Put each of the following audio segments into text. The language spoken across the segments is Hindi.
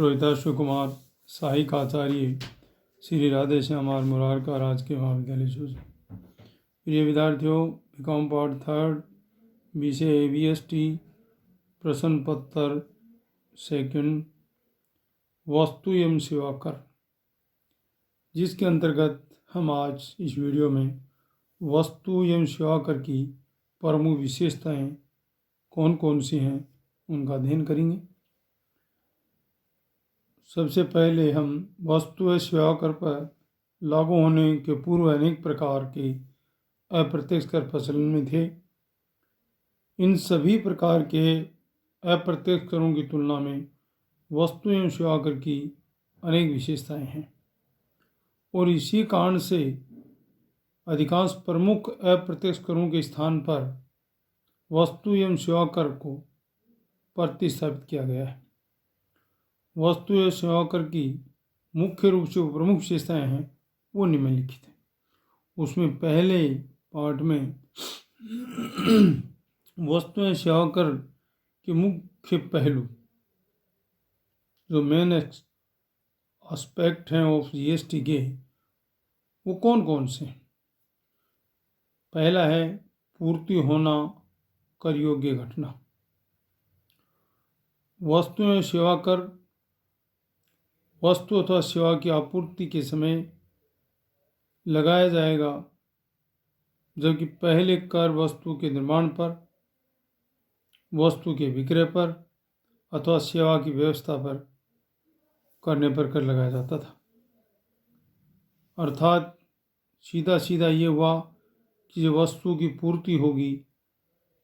रोहिताश्व कुमार सहायक आचार्य श्री राधे श्याम आर मुरारका राजकीय महाविद्यालय सोजा। प्रिय विद्यार्थियों, बीकॉम पार्ट 3 विषय ABST प्रश्न पत्र 2 वस्तु एवं सेवा कर, जिसके अंतर्गत हम आज इस वीडियो में वस्तु एवं सेवा कर की प्रमुख विशेषताएं कौन कौन सी हैं उनका अध्ययन करेंगे। सबसे पहले हम वस्तु एवं सेवा कर पर लागू होने के पूर्व अनेक प्रकार के अप्रत्यक्ष कर प्रचलन में थे। इन सभी प्रकार के अप्रत्यक्ष करों की तुलना में वस्तु एवं सेवा कर की अनेक विशेषताएं हैं और इसी कारण से अधिकांश प्रमुख अप्रत्यक्ष करों के स्थान पर वस्तु एवं सेवा कर को प्रतिस्थापित किया गया है। वस्तु एवं सेवा कर की मुख्य रूप से प्रमुख विशेषताएं हैं वो निम्नलिखित हैं। उसमें पहले पार्ट में वस्तु एवं सेवा कर के मुख्य पहलू जो मेन एस्पेक्ट हैं ऑफ GST के वो कौन कौन से हैं। पहला है पूर्ति होना कर योग्य घटना। वस्तु एवं सेवा कर वस्तु अथवा सेवा की आपूर्ति के समय लगाया जाएगा, जबकि पहले कर वस्तु के निर्माण पर, वस्तु के विक्रय पर अथवा सेवा की व्यवस्था पर करने पर कर लगाया जाता था। अर्थात सीधा सीधा ये हुआ कि जब वस्तु की पूर्ति होगी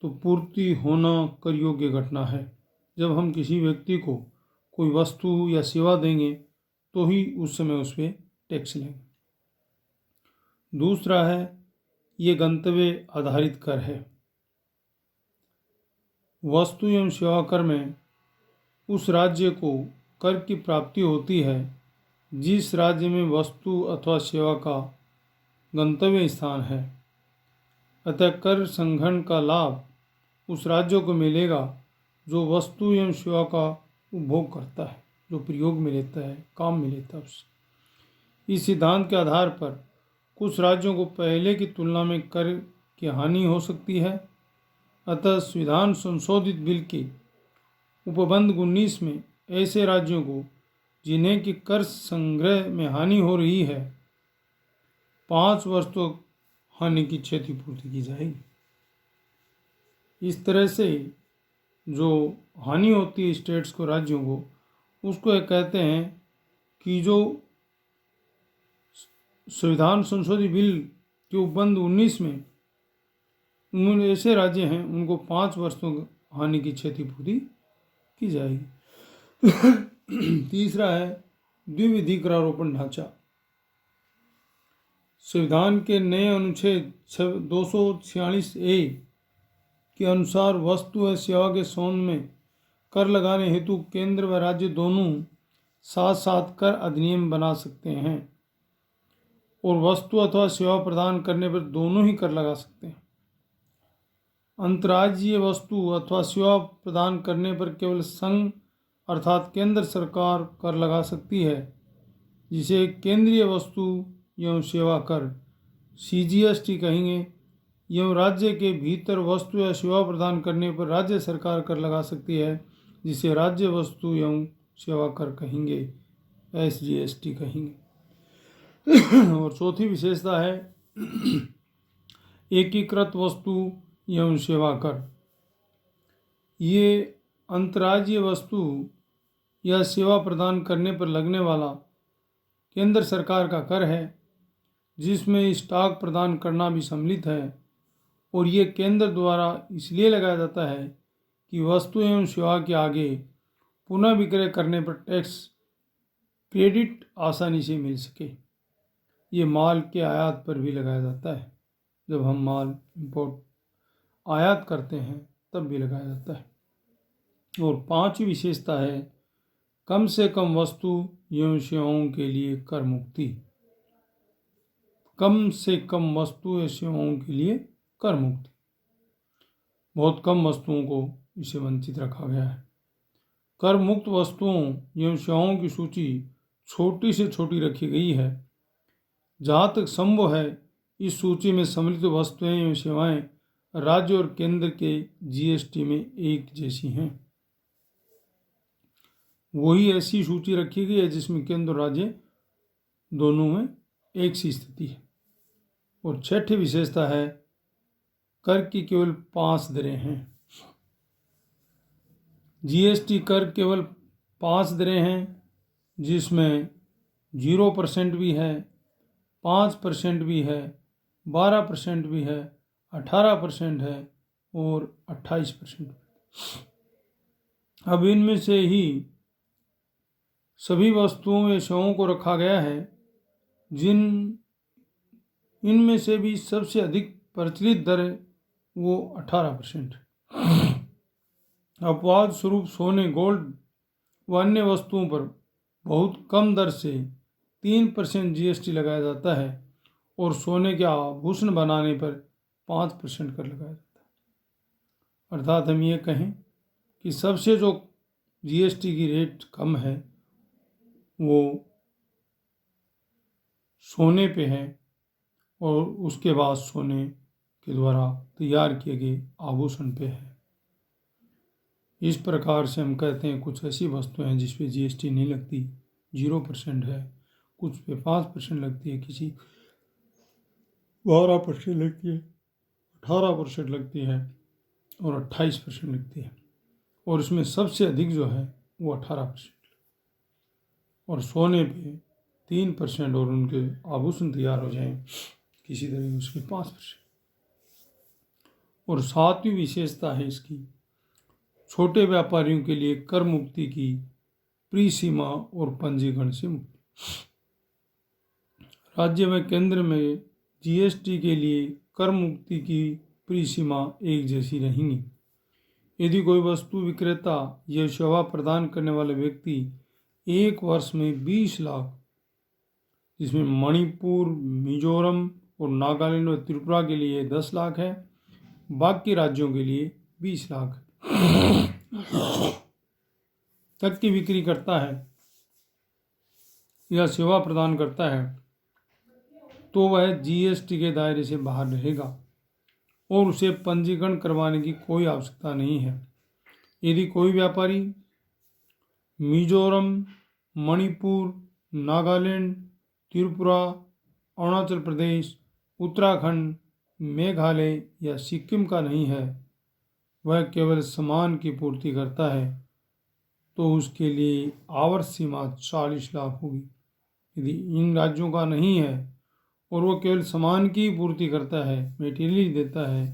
तो पूर्ति होना कर योग्य घटना है। जब हम किसी व्यक्ति को कोई वस्तु या सेवा देंगे तो ही उस समय उस पर टैक्स लेंगे। दूसरा है ये गंतव्य आधारित कर है। वस्तु एवं सेवा कर में उस राज्य को कर की प्राप्ति होती है जिस राज्य में वस्तु अथवा सेवा का गंतव्य स्थान है। अतः कर संग्रहण का लाभ उस राज्य को मिलेगा जो वस्तु एवं सेवा का उपभोग करता है, जो प्रयोग में लेता है, काम में लेता है उससे। इस सिद्धांत के आधार पर कुछ राज्यों को पहले की तुलना में कर की हानि हो सकती है। अतः संविधान संशोधित बिल के उपबंध 19 में ऐसे राज्यों को जिन्हें कि कर संग्रह में हानि हो रही है 5 वर्ष तक हानि की क्षतिपूर्ति की जाएगी। इस तरह से जो हानि होती है स्टेट्स को, राज्यों को, उसको एक कहते हैं कि जो संविधान संशोधित बिल के उपबंध 19 में उन ऐसे राज्य हैं उनको 5 वर्षों हानि की क्षतिपूर्ति की जाएगी। तीसरा है द्विविधि करारोपण ढांचा। संविधान के नए अनुच्छेद 246A के अनुसार वस्तु व सेवा के संबंध में कर लगाने हेतु केंद्र व राज्य दोनों साथ साथ कर अधिनियम बना सकते हैं और वस्तु अथवा सेवा प्रदान करने पर दोनों ही कर लगा सकते हैं। अंतर्राज्यीय वस्तु अथवा सेवा प्रदान करने पर केवल संघ अर्थात केंद्र सरकार कर लगा सकती है, जिसे केंद्रीय वस्तु एवं सेवा कर CGST कहेंगे। एवं राज्य के भीतर वस्तु या सेवा प्रदान करने पर राज्य सरकार कर लगा सकती है, जिसे राज्य वस्तु एवं सेवा कर कहेंगे, SGST कहेंगे। और चौथी विशेषता है एकीकृत वस्तु एवं सेवा कर। ये अंतर्राज्यीय वस्तु या सेवा प्रदान करने पर लगने वाला केंद्र सरकार का कर है, जिसमें स्टॉक प्रदान करना भी सम्मिलित है और ये केंद्र द्वारा इसलिए लगाया जाता है कि वस्तु एवं सेवा के आगे पुनः विक्रय करने पर टैक्स क्रेडिट आसानी से मिल सके। ये माल के आयात पर भी लगाया जाता है। जब हम माल इंपोर्ट आयात करते हैं तब भी लगाया जाता है। और 5वीं विशेषता है कम से कम वस्तु एवं सेवाओं के लिए कर मुक्ति। कम से कम वस्तु एवं सेवाओं के लिए कर मुक्ति। बहुत कम वस्तुओं को इसे वंचित रखा गया है। कर मुक्त वस्तुओं एवं सेवाओं की सूची छोटी से छोटी रखी गई है। जहाँ तक संभव है इस सूची में सम्मिलित वस्तुएं एवं सेवाएं राज्य और केंद्र के जीएसटी में एक जैसी हैं। वही ऐसी सूची रखी गई है जिसमें केंद्र और राज्य दोनों में एक सी स्थिति है। और छठी विशेषता है कर की केवल 5 दरें हैं। जीएसटी कर केवल 5 दरें हैं, जिसमें 0% भी है, 5% भी है, 12% भी है, 18% है और 28%। अब इनमें से ही सभी वस्तुओं या सेवाओं को रखा गया है इनमें से भी सबसे अधिक प्रचलित दर वो 18%। अपवाद स्वरूप सोने, गोल्ड व अन्य वस्तुओं पर बहुत कम दर से 3% जीएसटी लगाया जाता है और सोने के आभूषण बनाने पर 5% कर लगाया जाता है। अर्थात हम ये कहें कि सबसे जो जीएसटी की रेट कम है वो सोने पे है और उसके बाद सोने के द्वारा तैयार किए गए आभूषण पे है। इस प्रकार से हम कहते हैं कुछ ऐसी वस्तुएं हैं जिस पे जीएसटी नहीं लगती, 0% है, कुछ पे 5% लगती है, किसी 12% लगती है, 18% लगती है और 28% लगती है। और इसमें सबसे अधिक जो है वो 18% और सोने पे 3% और उनके आभूषण तैयार हो जाएं किसी तरह उसमें 5%। और 7वीं विशेषता है इसकी छोटे व्यापारियों के लिए कर मुक्ति की प्रीसीमा और पंजीकरण से मुक्ति। राज्य व केंद्र में जीएसटी के लिए कर मुक्ति की प्रीसीमा एक जैसी रहेंगी। यदि कोई वस्तु विक्रेता या सेवा प्रदान करने वाला व्यक्ति एक वर्ष में 20 लाख, जिसमें मणिपुर, मिजोरम और नागालैंड और त्रिपुरा के लिए 10 लाख है, बाकी राज्यों के लिए 20 लाख तक की बिक्री करता है या सेवा प्रदान करता है तो वह जीएसटी के दायरे से बाहर रहेगा और उसे पंजीकरण करवाने की कोई आवश्यकता नहीं है। यदि कोई व्यापारी मिजोरम, मणिपुर, नागालैंड, त्रिपुरा, अरुणाचल प्रदेश, उत्तराखंड, मेघालय या सिक्किम का नहीं है, वह केवल सामान की पूर्ति करता है तो उसके लिए आवर्त सीमा 40 लाख होगी। यदि इन राज्यों का नहीं है और वो केवल सामान की पूर्ति करता है, मटेरियल देता है,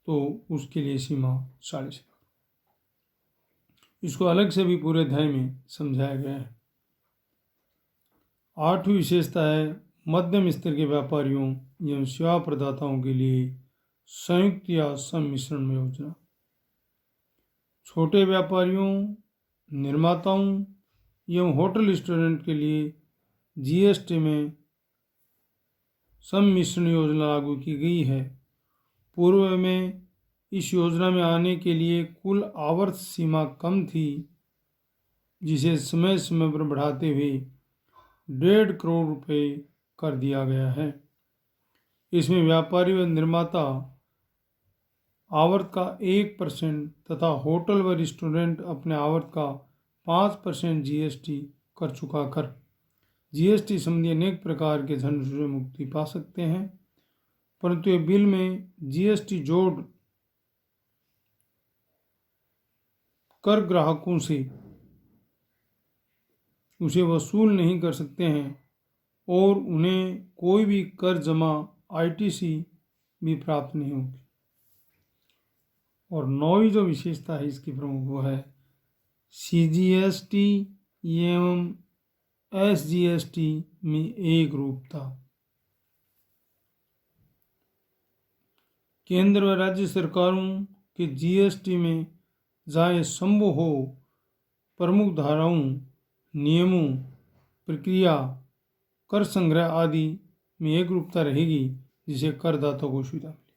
तो उसके लिए सीमा 40 लाख। इसको अलग से भी पूरे अध्याय में समझाया गया है। 8वीं विशेषता है मध्यम स्तर के व्यापारियों एवं सेवा प्रदाताओं के लिए संयुक्त या सम्मिश्रण योजना। छोटे व्यापारियों, निर्माताओं एवं होटल रेस्टोरेंट के लिए जीएसटी में सम्मिश्रण योजना लागू की गई है। पूर्व में इस योजना में आने के लिए कुल आवर्त सीमा कम थी, जिसे समय समय पर बढ़ाते हुए 1.5 करोड़ रुपए कर दिया गया है। इसमें व्यापारी व निर्माता आवर्त का 1% तथा होटल व रेस्टोरेंट अपने आवर्त का 5% जीएसटी कर चुका कर जीएसटी संबंधी अनेक प्रकार के धन से मुक्ति पा सकते हैं, परंतु ये बिल में जीएसटी जोड़ कर ग्राहकों से उसे वसूल नहीं कर सकते हैं और उन्हें कोई भी कर जमा आईटीसी भी प्राप्त नहीं होगी। और 9वीं जो विशेषता है इसकी प्रमुख वो है सीजीएसटी एवं एसजीएसटी में एक रूपता। केंद्र व राज्य सरकारों के जीएसटी में जहाँ संभव हो प्रमुख धाराओं, नियमों, प्रक्रिया, कर संग्रह आदि में एक रूपता रहेगी, जिसे करदाता को सुविधा मिले।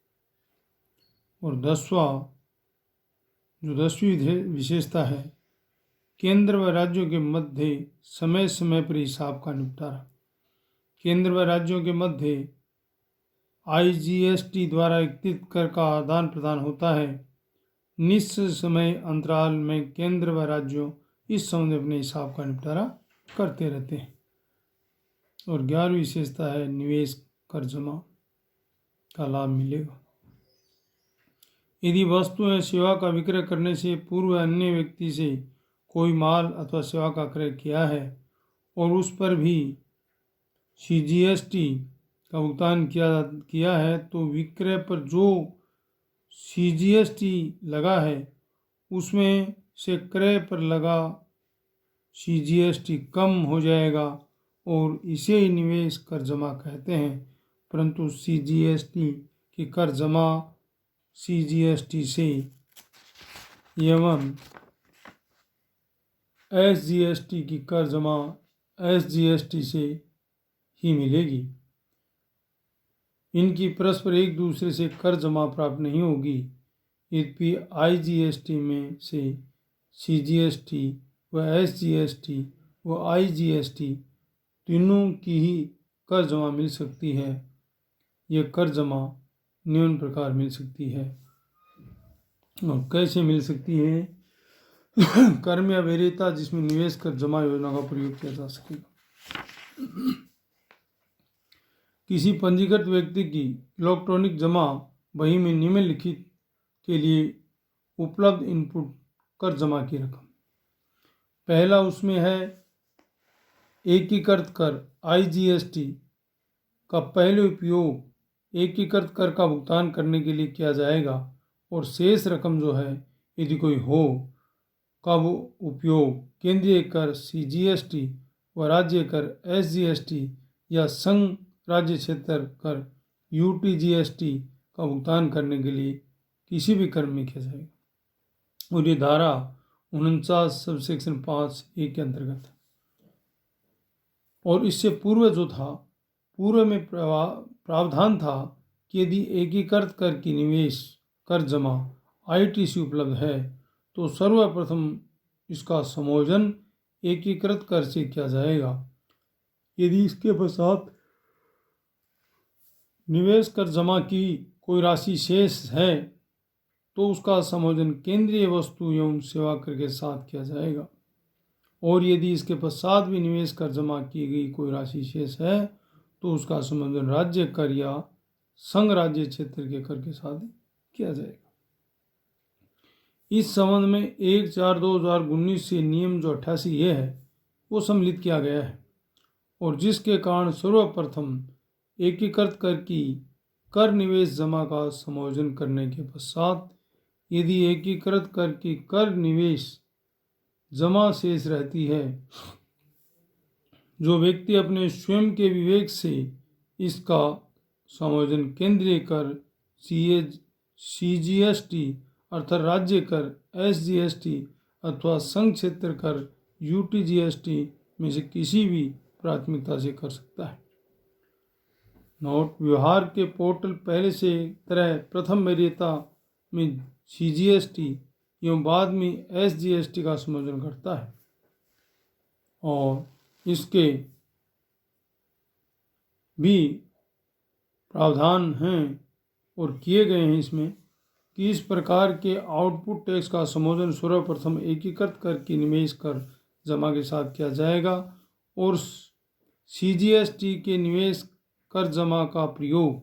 और 10वीं विशेषता है केंद्र व राज्यों के मध्य समय समय पर हिसाब का निपटारा। केंद्र व राज्यों के मध्य IGST द्वारा एकत्रित कर का आदान प्रदान होता है। निश्चित समय अंतराल में केंद्र व राज्यों इस संबंध में अपने हिसाब का निपटारा करते रहते हैं। और 11वीं विशेषता है निवेश कर जमा का लाभ मिलेगा। यदि वस्तु या सेवा का विक्रय करने से पूर्व अन्य व्यक्ति से कोई माल अथवा सेवा का क्रय किया है और उस पर भी CGST का भुगतान किया है तो विक्रय पर जो CGST लगा है उसमें से क्रय पर लगा CGST कम हो जाएगा और इसे ही निवेश कर जमा कहते हैं। परंतु CGST की कर जमा CGST से एवं SGST की कर जमा SGST से ही मिलेगी। इनकी परस्पर एक दूसरे से कर जमा प्राप्त नहीं होगी। यद्यपि IGST में से CGST व SGST व IGST तीनों की ही कर जमा मिल सकती है। यह कर जमा निम्न प्रकार मिल सकती है। और कैसे मिल सकती है? कर्म या वरीयता जिसमें निवेश कर जमा योजना का प्रयोग किया जा सकेगा। किसी पंजीकृत व्यक्ति की इलेक्ट्रॉनिक जमा बही में निम्नलिखित के लिए उपलब्ध इनपुट कर जमा की रकम। पहला उसमें है एकीकृत कर IGST का पहले उपयोग एकीकृत कर का भुगतान करने के लिए किया जाएगा और शेष रकम जो है यदि कोई हो का वो उपयोग केंद्रीय कर CGST व राज्य कर SGST या संघ राज्य क्षेत्र कर UTGST का भुगतान करने के लिए किसी भी क्रम में किया जाएगा। और ये धारा 49 सबसेक्शन 5(a) के अंतर्गत है। और इससे पूर्व जो था, पूर्व में प्रावधान था कि यदि एकीकृत कर की निवेश कर जमा ITC उपलब्ध है तो सर्वप्रथम इसका समायोजन एकीकृत कर से किया जाएगा। यदि इसके पश्चात निवेश कर जमा की कोई राशि शेष है तो उसका समायोजन केंद्रीय वस्तु एवं सेवा कर के साथ किया जाएगा। और यदि इसके पश्चात भी निवेश कर जमा की गई कोई राशि शेष है तो उसका समायोजन राज्य कर या संघ राज्य क्षेत्र के कर के साथ किया जाएगा। इस संबंध में 1/4/2019 से नियम जो 88 ये है वो सम्मिलित किया गया है और जिसके कारण सर्वप्रथम एकीकृत कर की कर निवेश जमा का समायोजन करने के पश्चात यदि एकीकृत कर की कर निवेश जमा शेष रहती है, जो व्यक्ति अपने स्वयं के विवेक से इसका समायोजन केंद्रीय कर CGST अर्थात राज्य कर SGST अथवा संघ क्षेत्र कर UTGST में से किसी भी प्राथमिकता से कर सकता है। नोट: व्यवहार के पोर्टल पहले से तरह प्रथम वरीयता में CGST एवं बाद में SGST का समायोजन करता है और इसके भी प्रावधान हैं और किए गए हैं इसमें कि इस प्रकार के आउटपुट टैक्स का समायोजन सर्वप्रथम एकीकृत कर की निवेश कर जमा के साथ किया जाएगा और CGST के निवेश कर जमा का प्रयोग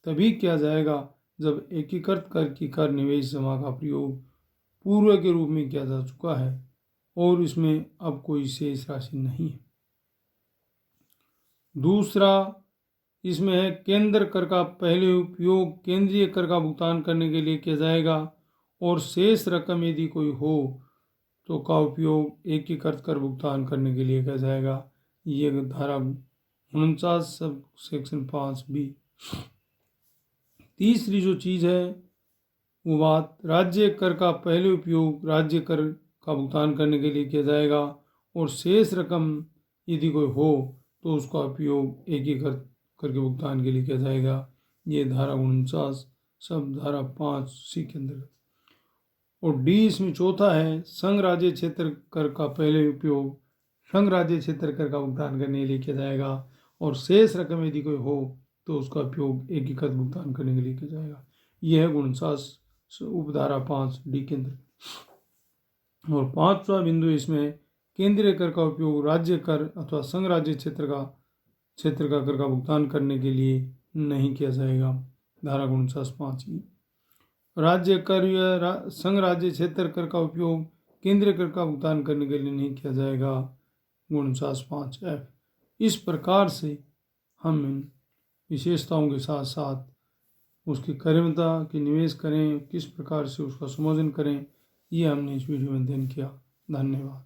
तभी किया जाएगा जब एकीकृत कर की कर निवेश जमा का प्रयोग पूर्व के रूप में किया जा चुका है और इसमें अब कोई शेष राशि नहीं है। दूसरा इसमें है केंद्र कर का पहले उपयोग केंद्रीय कर का भुगतान करने के लिए किया जाएगा और शेष रकम यदि कोई हो तो का उपयोग एकीकृत कर भुगतान करने के लिए किया जाएगा। ये धारा 49 सब सेक्शन 5(b). तीसरी जो चीज़ है वो बात राज्य कर का पहले उपयोग राज्य कर का भुगतान करने के लिए किया जाएगा और शेष रकम यदि कोई हो तो उसका उपयोग एकीकृत कर के भुगतान के लिए किया जाएगा। ये धारा 49 सब धारा 5(c) के अंतर्गत। और डी इसमें चौथा है, संघ राज्य क्षेत्र कर का पहले उपयोग संघ राज्य क्षेत्र कर का भुगतान करने के लिए किया जाएगा, और शेष रकम यदि कोई हो तो उसका उपयोग एकीकृत भुगतान करने के लिए किया जाएगा। यह है गुणशास्त्र उपधारा 5 डी के अंदर। और 5वां बिंदु इसमें, केंद्रीय कर का उपयोग राज्य कर अथवा संघ राज्य क्षेत्र का कर का भुगतान करने के लिए नहीं किया जाएगा। धारा 49(5) राज्य कर या संघ राज्य क्षेत्र कर का उपयोग केंद्रीय कर का भुगतान करने के लिए नहीं किया जाएगा। 49(5)(f). इस प्रकार से हम इन विशेषताओं के साथ साथ उसकी कार्यक्षमता की निवेश करें, किस प्रकार से उसका संबोधन करें, ये हमने इस वीडियो में अध्ययन किया। धन्यवाद।